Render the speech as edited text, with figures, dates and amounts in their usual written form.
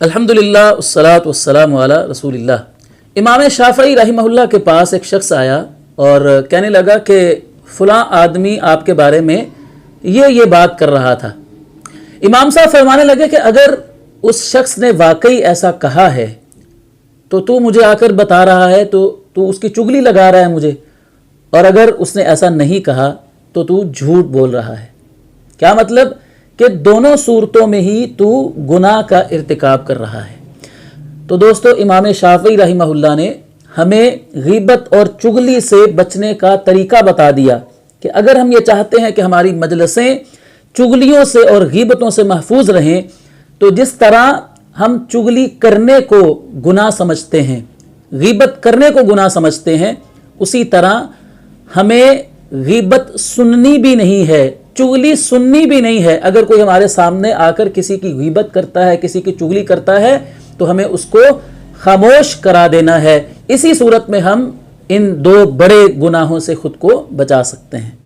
अल्हम्दुलिल्लाह वस्सलातु वस्सलामु अला रसूलिल्लाह। इमाम शाफ़ई रहमहुल्लाह के पास एक शख्स आया और कहने लगा कि फ़लाँ आदमी आपके बारे में ये बात कर रहा था। इमाम साहब फरमाने लगे कि अगर उस शख्स ने वाकई ऐसा कहा है तो तू मुझे आकर बता रहा है तो तू उसकी चुगली लगा रहा है मुझे, और अगर उसने ऐसा नहीं कहा तो तू झूठ बोल रहा है। क्या मतलब कि दोनों सूरतों में ही तू गुनाह का इर्तिकाब कर रहा है। तो दोस्तों, इमाम शाफ़ई रहमहुल्लाह ने हमें गीबत और चुगली से बचने का तरीका बता दिया कि अगर हम ये चाहते हैं कि हमारी मजलिसें चुगलियों से और गीबतों से महफूज रहें, तो जिस तरह हम चुगली करने को गुनाह समझते हैं, गीबत करने को गुनाह समझते हैं, उसी तरह हमें गीबत सुननी भी नहीं है, चुगली सुननी भी नहीं है। अगर कोई हमारे सामने आकर किसी की गीबत करता है, किसी की चुगली करता है, तो हमें उसको खामोश करा देना है। इसी सूरत में हम इन दो बड़े गुनाहों से खुद को बचा सकते हैं।